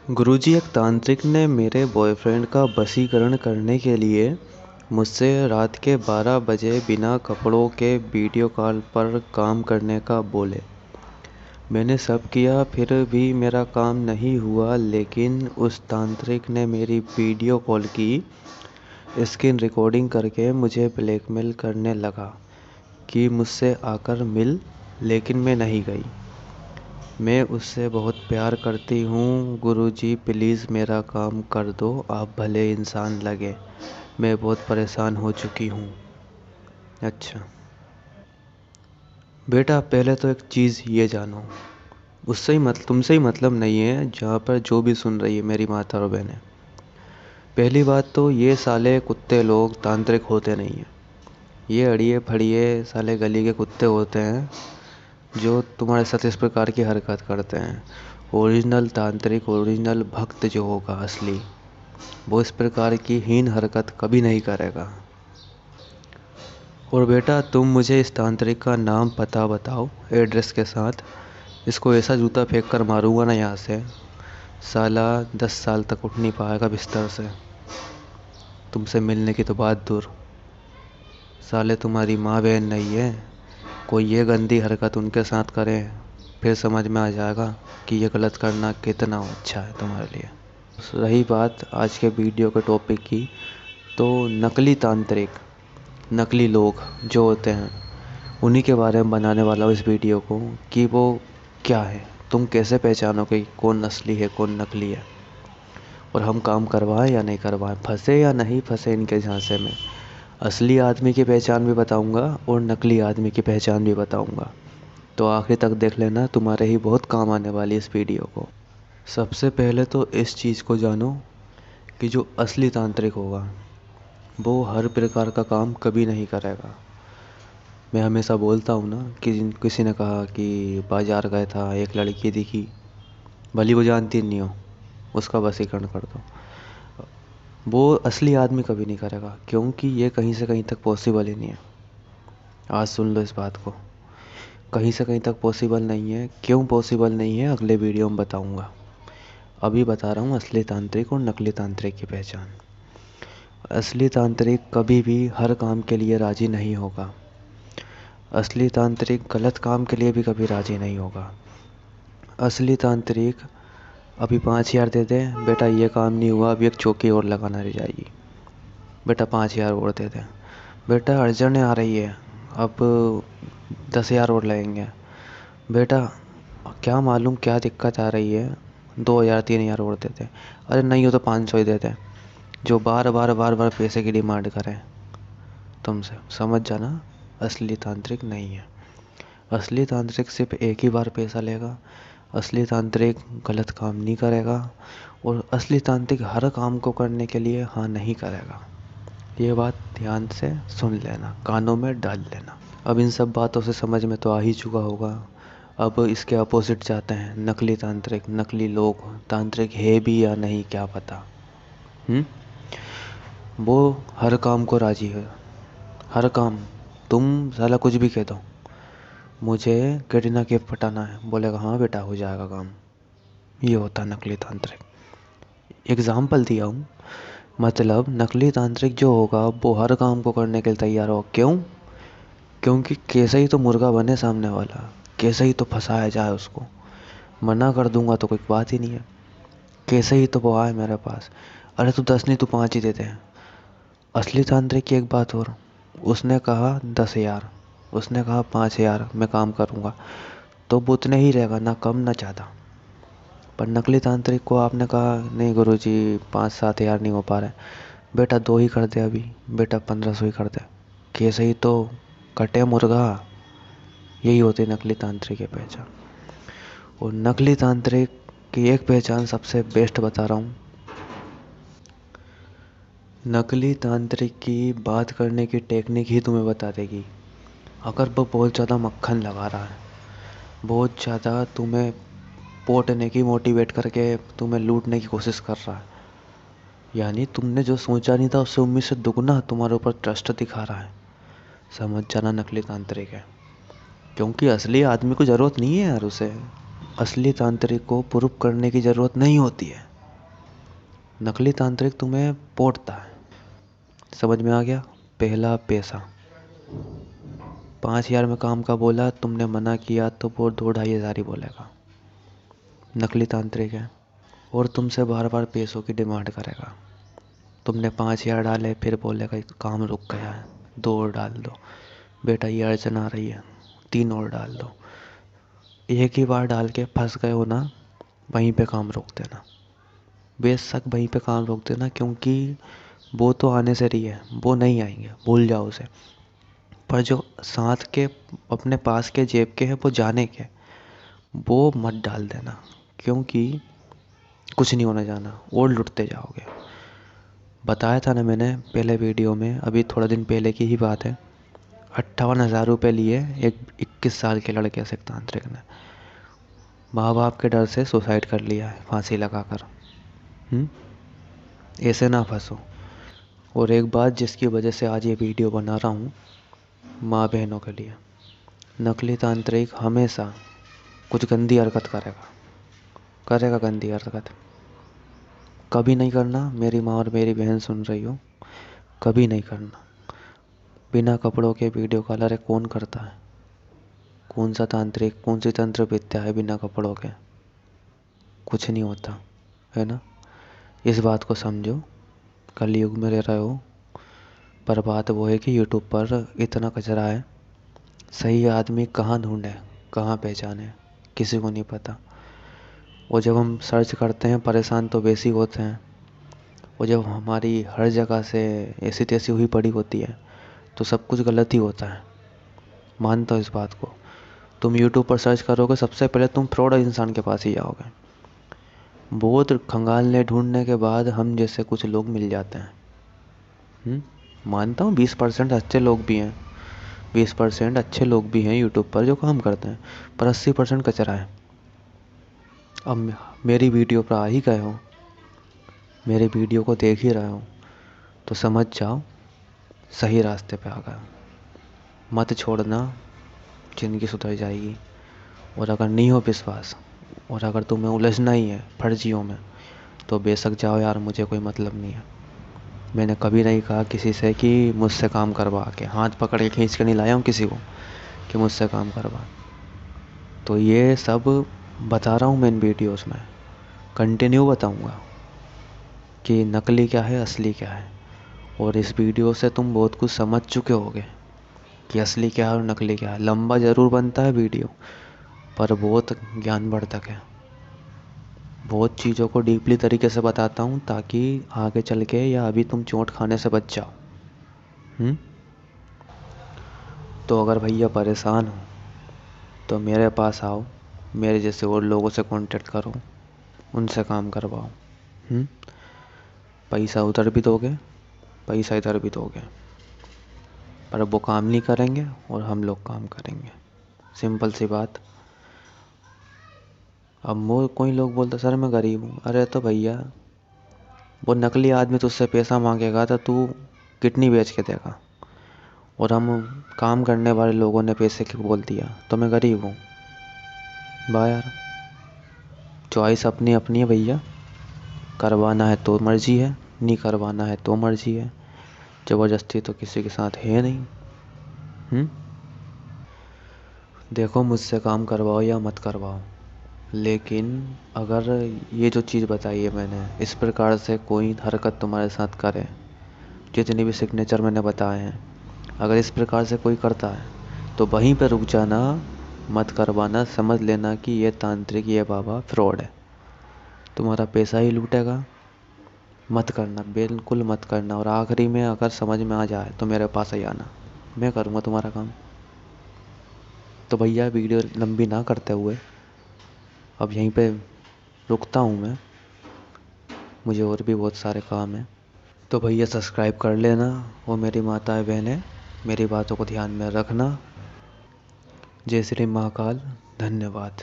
गुरुजी, एक तांत्रिक ने मेरे बॉयफ्रेंड का वशीकरण करने के लिए मुझसे रात के 12 बजे बिना कपड़ों के वीडियो कॉल पर काम करने का बोले। मैंने सब किया, फिर भी मेरा काम नहीं हुआ। लेकिन उस तांत्रिक ने मेरी वीडियो कॉल की स्क्रीन रिकॉर्डिंग करके मुझे ब्लैकमेल करने लगा कि मुझसे आकर मिल, लेकिन मैं नहीं गई। मैं उससे बहुत प्यार करती हूँ। गुरुजी, प्लीज़ मेरा काम कर दो। आप भले इंसान लगे, मैं बहुत परेशान हो चुकी हूँ। अच्छा बेटा, पहले तो एक चीज़ ये जानो, तुमसे ही मतलब नहीं है। जहाँ पर जो भी सुन रही है मेरी माता और बहनें, पहली बात तो ये साले कुत्ते लोग तांत्रिक होते नहीं हैं। ये अड़िए फड़िए साले गली के कुत्ते होते हैं जो तुम्हारे साथ इस प्रकार की हरकत करते हैं। ओरिजिनल तांत्रिक, ओरिजिनल भक्त जो होगा असली, वो इस प्रकार की हीन हरकत कभी नहीं करेगा। और बेटा, तुम मुझे इस तांत्रिक का नाम पता बताओ एड्रेस के साथ। इसको ऐसा जूता फेंक कर मारूंगा ना यहाँ से, साला 10 साल तक उठ नहीं पाएगा बिस्तर से। तुमसे मिलने की तो बात दूर। साले तुम्हारी माँ बहन नहीं है, कोई ये गंदी हरकत उनके साथ करे, फिर समझ में आ जाएगा कि ये गलत करना कितना अच्छा है तुम्हारे लिए। रही बात आज के वीडियो के टॉपिक की, तो नकली तांत्रिक, नकली लोग जो होते हैं, उन्हीं के बारे में बनाने वाला हूँ इस वीडियो को कि वो क्या है, तुम कैसे पहचानोगे कौन असली है कौन नकली है, और हम काम करवाएं या नहीं करवाएं, फंसे या नहीं फंसे इनके झांसे में। असली आदमी की पहचान भी बताऊंगा और नकली आदमी की पहचान भी बताऊंगा। तो आखिर तक देख लेना, तुम्हारे ही बहुत काम आने वाली इस वीडियो को। सबसे पहले तो इस चीज़ को जानो कि जो असली तांत्रिक होगा वो हर प्रकार का काम कभी नहीं करेगा। मैं हमेशा बोलता हूँ ना कि किसी ने कहा कि बाज़ार गया था, एक लड़की दिखी, भली वो जानती नहीं हो, उसका वशीकरण कर दो। वो असली आदमी कभी नहीं करेगा, क्योंकि ये कहीं से कहीं तक पॉसिबल ही नहीं है। आज सुन लो इस बात को, कहीं से कहीं तक पॉसिबल नहीं है। क्यों पॉसिबल नहीं है अगले वीडियो में बताऊंगा। अभी बता रहा हूँ असली तांत्रिक और नकली तांत्रिक की पहचान। असली तांत्रिक कभी भी हर काम के लिए राज़ी नहीं होगा। असली तांत्रिक गलत काम के लिए भी कभी राज़ी नहीं होगा। असली तांत्रिक अभी 5,000 दे दे, बेटा ये काम नहीं हुआ, अभी एक चौकी और लगाना रह जाएगी, बेटा 5,000 और दे दे, बेटा अर्जेंट आ रही है, अब 10,000 और लगेंगे, बेटा क्या मालूम क्या दिक्कत आ रही है, 2,000 3,000 और देते। अरे नहीं हो तो 500 ही देते। जो बार बार बार बार पैसे की डिमांड करें तुमसे, समझ जाना असली तांत्रिक नहीं है। असली तांत्रिक सिर्फ एक ही बार पैसा लेगा। असली तांत्रिक गलत काम नहीं करेगा, और असली तांत्रिक हर काम को करने के लिए हाँ नहीं करेगा। ये बात ध्यान से सुन लेना, कानों में डाल लेना। अब इन सब बातों से समझ में तो आ ही चुका होगा। अब इसके अपोजिट जाते हैं, नकली तांत्रिक, नकली लोग। तांत्रिक है भी या नहीं क्या पता। वो हर काम को राजी है, हर काम। तुम साला कुछ भी कह दो, मुझे कैटरीना कैफ पटाना है, बोलेगा हाँ बेटा हो जाएगा काम। ये होता है नकली तांत्रिक। एग्जाम्पल दिया हूँ, मतलब नकली तांत्रिक जो होगा वो हर काम को करने के लिए तैयार हो। क्यों? क्योंकि कैसे ही तो मुर्गा बने सामने वाला, कैसे ही तो फंसाया जाए उसको। मना कर दूंगा तो कोई बात ही नहीं है, कैसे ही तो वो आए मेरे पास। अरे तू 10 नहीं, तू 5 ही देते हैं। असली तांत्रिक की एक बात और, उसने कहा 10,000, उसने कहा 5,000 मैं काम करूँगा, तो वो उतने ही रहेगा, ना कम ना ज़्यादा। पर नकली तांत्रिक को आपने कहा नहीं गुरुजी 5-7 हज़ार नहीं हो पा रहे, बेटा 2 ही कर दे, अभी बेटा 1,500 ही कर दे, कैसे ही तो कटे मुर्गा। यही होती है नकली तांत्रिक की पहचान। और नकली तांत्रिक की एक पहचान सबसे बेस्ट बता रहा हूँ। नकली तांत्रिक की बात करने की टेक्निक ही तुम्हें बता देगी। अगर वो बहुत ज़्यादा मक्खन लगा रहा है, बहुत ज़्यादा तुम्हें पोटने की मोटिवेट करके तुम्हें लूटने की कोशिश कर रहा है, यानी तुमने जो सोचा नहीं था उससे उम्मीद से दुगना तुम्हारे ऊपर ट्रस्ट दिखा रहा है, समझ जाना नकली तांत्रिक है। क्योंकि असली आदमी को ज़रूरत नहीं है यार उसे। असली तांत्रिक को प्रूफ करने की ज़रूरत नहीं होती है। नकली तांत्रिक तुम्हें पोड़ता है। समझ में आ गया? पहला पैसा। 5,000 में काम का बोला, तुमने मना किया तो वो 2-2,500 ही बोलेगा। नकली तांत्रिक है। और तुमसे बार बार पैसों की डिमांड करेगा। तुमने 5,000 डाले, फिर बोलेगा काम रुक गया है, 2 और डाल दो, बेटा ये अड़चन आ रही है, 3 और डाल दो। एक ही बार डाल के फंस गए हो ना, वहीं पे काम रोक देना। बेशक वहीं पे काम रोक देना, क्योंकि वो तो आने से रही है, वो नहीं आएंगे, भूल जाओ उसे। पर जो साथ के अपने पास के जेब के हैं, वो जाने के, वो मत डाल देना, क्योंकि कुछ नहीं होने जाना और लुटते जाओगे। बताया था ना मैंने पहले वीडियो में, अभी थोड़ा दिन पहले की ही बात है। 58,000 रुपये लिए एक 21 साल के लड़के से तांत्रिक ने। माँ बाप के डर से सुसाइड कर लिया है, फांसी लगाकर। ऐसे ना फंसो। और एक बात जिसकी वजह से आज ये वीडियो बना रहा हूँ, माँ बहनों के लिए, नकली तांत्रिक हमेशा कुछ गंदी हरकत करेगा गंदी हरकत। कभी नहीं करना, मेरी माँ और मेरी बहन सुन रही हो, कभी नहीं करना। बिना कपड़ों के वीडियो कॉल, अरे कौन करता है? कौन सा तांत्रिक, कौन सी तंत्र विद्या है बिना कपड़ों के? कुछ नहीं होता है ना। इस बात को समझो, कलयुग में रह रहे हो। पर बात वो है कि यूट्यूब पर इतना कचरा है, सही आदमी कहाँ ढूंढे, कहाँ पहचाने, किसी को नहीं पता। और जब हम सर्च करते हैं, परेशान तो वैसे ही होते हैं। और जब हमारी हर जगह से ऐसी तैसी हुई पड़ी होती है, तो सब कुछ गलत ही होता है। मानता हूँ इस बात को। तुम यूट्यूब पर सर्च करोगे, सबसे पहले तुम फ्रॉड इंसान के पास ही जाओगे। बहुत खंगालने ढूंढने के बाद हम जैसे कुछ लोग मिल जाते हैं। मानता हूँ 20% अच्छे लोग भी हैं, 20% अच्छे लोग भी हैं यूट्यूब पर जो काम करते हैं, पर 80% कचरा है। अब मेरी वीडियो पर आ ही गए हो, मेरे वीडियो को देख ही रहे हो, तो समझ जाओ सही रास्ते पे आ गए हो। मत छोड़ना, ज़िंदगी सुधर जाएगी। और अगर नहीं हो विश्वास, और अगर तुम्हें उलझना ही है फर्जियों में, तो बेशक जाओ यार, मुझे कोई मतलब नहीं है। मैंने कभी नहीं कहा किसी से कि मुझसे काम करवा के, हाथ पकड़ के खींच के नहीं लाया हूँ किसी को कि मुझसे काम करवा। तो ये सब बता रहा हूँ मैं इन वीडियोस में, कंटिन्यू बताऊँगा कि नकली क्या है, असली क्या है। और इस वीडियो से तुम बहुत कुछ समझ चुके होगे कि असली क्या है और नकली क्या है। लंबा ज़रूर बनता है वीडियो, पर बहुत ज्ञानवर्धक है। बहुत चीज़ों को डीपली तरीके से बताता हूँ, ताकि आगे चल के या अभी तुम चोट खाने से बच जाओ। तो अगर भैया परेशान हो तो मेरे पास आओ, मेरे जैसे और लोगों से कांटेक्ट करो, उनसे काम करवाओ। पैसा उधर भी दोगे, पैसा इधर भी दोगे, पर वो काम नहीं करेंगे और हम लोग काम करेंगे। सिंपल सी बात। अब वो कोई लोग बोलते सर मैं गरीब हूँ, अरे तो भैया वो नकली आदमी तुझसे पैसा मांगेगा तो तू किडनी बेच के देगा, और हम काम करने वाले लोगों ने पैसे क्यों बोल दिया तो मैं गरीब हूँ? वाह यार, चॉइस अपनी अपनी है भैया। करवाना है तो मर्जी है, नहीं करवाना है तो मर्जी है। ज़बरदस्ती तो किसी के साथ है नहीं। देखो, मुझसे काम करवाओ या मत करवाओ, लेकिन अगर ये जो चीज़ बताई है मैंने, इस प्रकार से कोई हरकत तुम्हारे साथ करे, जितनी भी सिग्नेचर मैंने बताए हैं, अगर इस प्रकार से कोई करता है, तो वहीं पर रुक जाना, मत करवाना। समझ लेना कि ये तांत्रिक, ये बाबा फ्रॉड है, तुम्हारा पैसा ही लूटेगा। मत करना, बिल्कुल मत करना। और आखिरी में अगर समझ में आ जाए तो मेरे पास ही आना, मैं करूँगा तुम्हारा काम। तो भैया वीडियो लंबी ना करते हुए अब यहीं पे रुकता हूँ मैं, मुझे और भी बहुत सारे काम हैं। तो भैया सब्सक्राइब कर लेना, और मेरी माताएं बहनें मेरी बातों को ध्यान में रखना। जय श्री महाकाल, धन्यवाद।